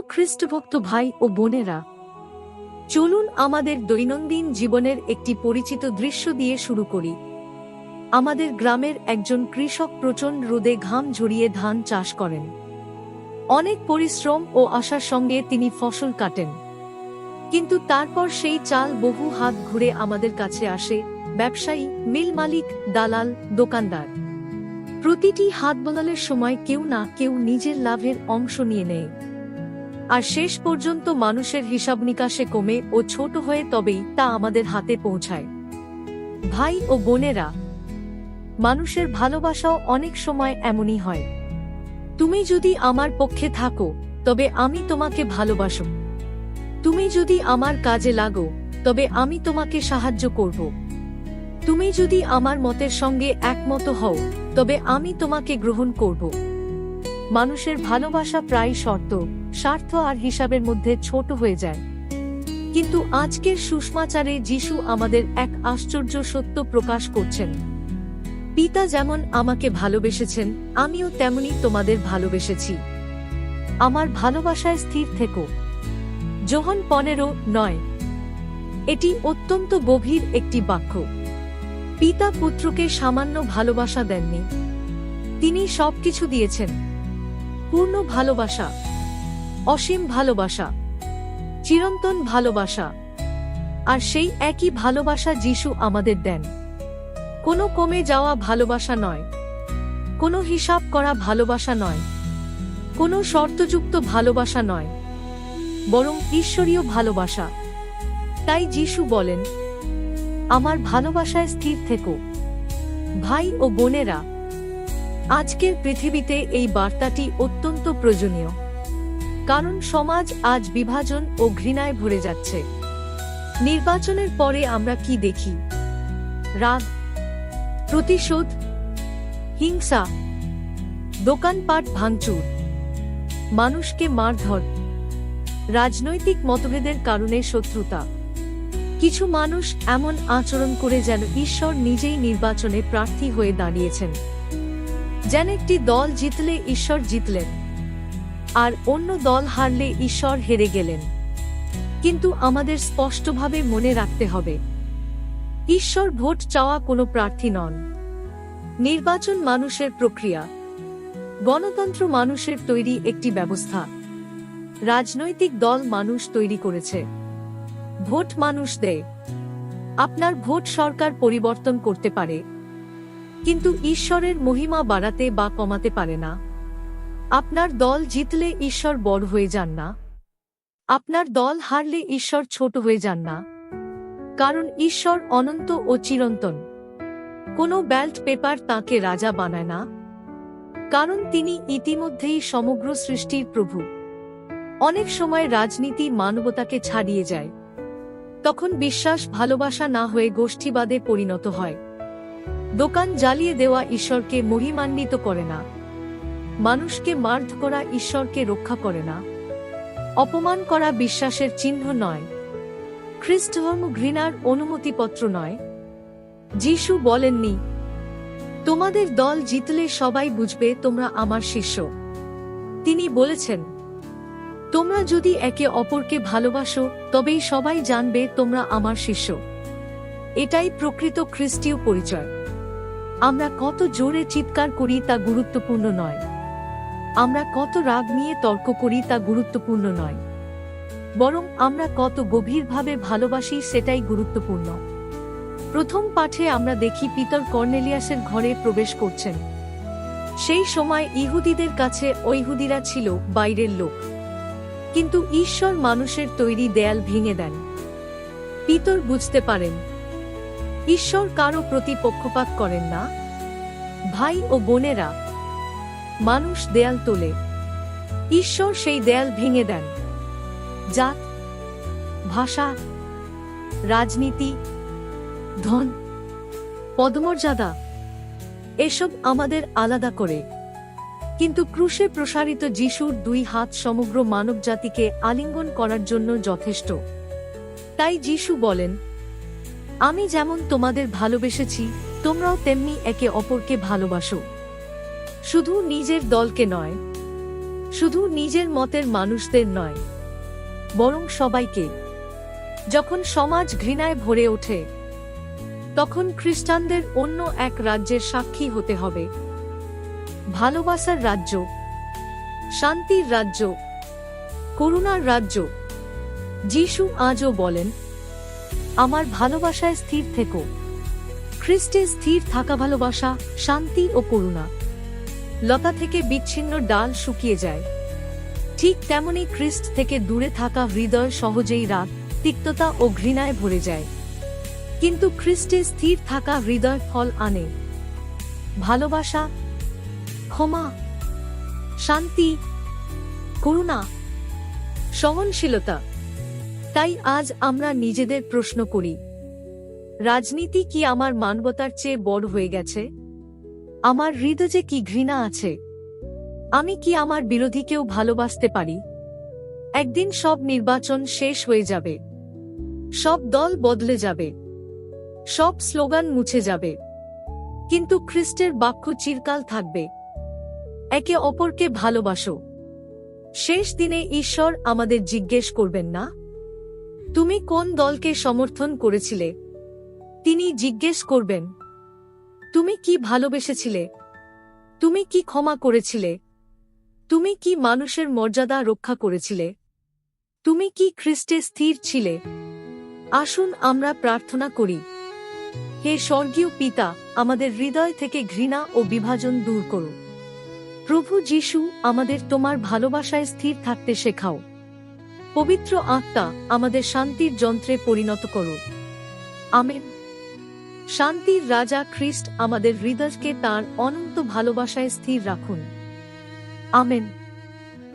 খ্রিস্টভক্ত ভাই ও বোনেরা, চলুন আমাদের দৈনন্দিন জীবনের একটি পরিচিত দৃশ্য দিয়ে শুরু করি। আমাদের গ্রামের একজন কৃষক প্রচণ্ড রোদে ঘাম ঝরিয়ে ধান চাষ করেন। অনেক পরিশ্রম ও আশার সঙ্গে তিনি ফসল কাটেন, কিন্তু তারপর সেই চাল বহু হাত ঘুরে আমাদের কাছে আসে। ব্যবসায়ী, মিল মালিক, দালাল, দোকানদার, প্রতিটি হাত বদলের সময় কেউ না কেউ নিজের লাভের অংশ নিয়ে নেয়। আর শেষ পর্যন্ত মানুষের হিসাব নিকাশে কমে ও ছোট হয়ে তবেই তা আমাদের হাতে পৌঁছায়। ভাই ও বোনেরা, মানুষের ভালোবাসাও অনেক সময় এমনই হয়। তুমি যদি আমার পক্ষে থাকো তবে আমি তোমাকে ভালোবাসব। তুমি যদি আমার কাজে লাগো তবে আমি তোমাকে সাহায্য করব। তুমি যদি আমার মতের সঙ্গে একমত হও তবে আমি তোমাকে গ্রহণ করব। মানুষের ভালোবাসা প্রায় স্বার্থ আর হিসাবের মধ্যে ছোট হয়ে যায়। কিন্তু আজকের সুষমাচারে যিশু আমাদের এক আশ্চর্য সত্য প্রকাশ করছেন। পিতা যেমন আমাকে ভালোবেসেছেন, আমিও তেমনি তোমাদের ভালোবেসেছি। আমার ভালোবাসায় স্থির থেকো। যোহন 15:9। এটি অত্যন্ত গভীর একটি বাক্য। পিতা পুত্রকে সামান্য ভালোবাসা দেননি, তিনি সবকিছু দিয়েছেন। পূর্ণ ভালোবাসা, অসীম ভালোবাসা, চিরন্তন ভালোবাসা। আর সেই একই ভালোবাসা যিশু আমাদের দেন। কোনো কমে যাওয়া ভালোবাসা নয়, কোনো হিসাব করা ভালোবাসা নয়, কোনো শর্তযুক্ত ভালোবাসা নয়, বরং ঈশ্বরীয় ভালোবাসা। তাই যিশু বলেন, আমার ভালোবাসায় স্থির থেকো। ভাই ও বোনেরা, আজকের পৃথিবীতে এই বার্তাটি অত্যন্ত প্রয়োজনীয়। কারণ সমাজ আজ বিভাজন ও ঘৃণায় ভরে যাচ্ছে। নির্বাচনের পরে আমরা কি দেখি? রাগ, প্রতিশোধ, হিংসা, দোকানপাট ভাঙচুর, মানুষকে মারধর, রাজনৈতিক মতভেদের কারণে শত্রুতা। কিছু মানুষ এমন আচরণ করে যেন ঈশ্বর নিজেই নির্বাচনে প্রার্থী হয়ে দাঁড়িয়েছেন। যেন একটি দল জিতলে ঈশ্বর জিতলেন, আর অন্য দল হারলে ঈশ্বর হেরে গেলেন। কিন্তু আমাদের স্পষ্টভাবে মনে রাখতে হবে, ঈশ্বর ভোট চাওয়া কোনো প্রার্থী নন। নির্বাচন মানুষের প্রক্রিয়া। গণতন্ত্র মানুষের তৈরি একটি ব্যবস্থা। রাজনৈতিক দল মানুষ তৈরি করেছে, ভোট মানুষ দেয়। আপনার ভোট সরকার পরিবর্তন করতে পারে, কিন্তু ঈশ্বরের মহিমা বাড়াতে বা কমাতে পারে না। আপনার দল জিতলে ঈশ্বর বড় হয়ে যান না, আপনার দল হারলে ঈশ্বর ছোট হয়ে যান না। কারণ ঈশ্বর অনন্ত ও চিরন্তন। কোনো ব্যালট পেপার তাঁকে রাজা বানায় না, কারণ তিনি ইতিমধ্যেই সমগ্র সৃষ্টির প্রভু। অনেক সময় রাজনীতি মানবতাকে ছাড়িয়ে যায়। তখন বিশ্বাস ভালোবাসা না হয়ে গোষ্ঠীবাদে পরিণত হয়। দোকান জ্বালিয়ে দেওয়া ঈশ্বরকে মহিমান্বিত করে না। মানুষকে মারধর করা ঈশ্বরকে রক্ষা করে না। অপমান করা বিশ্বাসের চিহ্ন নয়। খ্রিস্টধর্ম ঘৃণার অনুমতিপত্র নয়। যিশু বলেননি, তোমাদের দল জিতলে সবাই বুঝবে তোমরা আমার শিষ্য। তিনি বলেছেন, তোমরা যদি একে অপরকে ভালোবাসো তবেই সবাই জানবে তোমরা আমার শিষ্য। এটাই প্রকৃত খ্রিস্টীয় পরিচয়। আমরা কত জোরে চিৎকার করি তা গুরুত্বপূর্ণ নয়। আমরা কত রাগ নিয়ে তর্ক করি তা গুরুত্বপূর্ণ নয়। বরং আমরা কত গভীরভাবে ভালোবাসি সেটাই গুরুত্বপূর্ণ। প্রথম পাঠে আমরা দেখি পিতর কর্নেলিয়াসের ঘরে প্রবেশ করছেন। সেই সময় ইহুদিদের কাছে অইহুদিরা ছিল বাইরের লোক। কিন্তু ঈশ্বর মানুষের তৈরি দেয়াল ভেঙে দেন। পিতর বুঝতে পারেন, ঈশ্বর কারো প্রতি পক্ষপাত করেন না। ভাই ও বোনেরা, মানুষ দেয়াল তোলে, ঈশ্বর সেই দেয়াল ভেঙে দেন। জাত, ভাষা, রাজনীতি, ধন, পদমর্যাদা, এসব আমাদের আলাদা করে। কিন্তু ক্রুশে প্রসারিত যিশুর 2 হাত সমগ্র মানবজাতিকে আলিঙ্গন করার জন্য যথেষ্ট। তাই যিশু বলেন, আমি যেমন তোমাদের ভালোবেসেছি তোমরাও তেমনি একে অপরকে ভালোবাসো। শুধু নিজের দলকে নয়, শুধু নিজের মতের মানুষদের নয়, বরং সবাইকে। যখন সমাজ ঘৃণায় ভরে ওঠে, তখন খ্রিস্টানদের অন্য এক রাজ্যের সাক্ষী হতে হবে। ভালোবাসার রাজ্য, শান্তির রাজ্য, করুণার রাজ্য। যিশু আজও বলেন, আমার ভালোবাসায় স্থির থেকো। খ্রিস্টে স্থির থাকা ভালোবাসা, শান্তি ও করুণা। লতা থেকে বিচ্ছিন্ন ডাল শুকিয়ে যায়, ঠিক তেমনি খ্রিস্ট থেকে দূরে থাকা হৃদয় সহজেই রাগ, তিক্ততা ও ঘৃণায় ভরে যায়। কিন্তু খ্রিস্টে স্থির থাকা হৃদয় ফল আনে ভালোবাসা, ক্ষমা, শান্তি, করুণা, সহনশীলতা। তাই আজ আমরা নিজেদের প্রশ্ন করি, রাজনীতি কি আমার মানবতার চেয়ে বড় হয়ে গেছে? আমার হৃদয়ে কি ঘৃণা আছে? আমি কি আমার বিরোধীকেও ভালোবাসতে পারি? একদিন সব নির্বাচন শেষ হয়ে যাবে, সব দল বদলে যাবে, সব স্লোগান মুছে যাবে, কিন্তু খ্রিস্টের বাক্য চিরকাল থাকবে, একে অপরকে ভালোবাসো। শেষ দিনে ঈশ্বর আমাদের জিজ্ঞেস করবেন না, তুমি কোন দলকে সমর্থন করেছিলে? তিনি জিজ্ঞেস করবেন, তুমি কি ভালোবেসেছিলে? তুমি কি ক্ষমা করেছিলে? তুমি কি মানুষের মর্যাদা রক্ষা করেছিলে? তুমি কি খ্রিস্টে স্থির ছিলে? আসুন আমরা প্রার্থনা করি। হে স্বর্গীয় পিতা, আমাদের হৃদয় থেকে ঘৃণা ও বিভাজন দূর করো। প্রভু যিশু, আমাদের তোমার ভালোবাসায় স্থির থাকতে শেখাও। পবিত্র আত্মা, আমাদের শান্তির যন্ত্রে পরিণত করো। আমেন। শান্তির রাজা খ্রিস্ট আমাদের হৃদয়কে তাঁর অনন্ত ভালোবাসায় স্থির রাখুন। আমেন।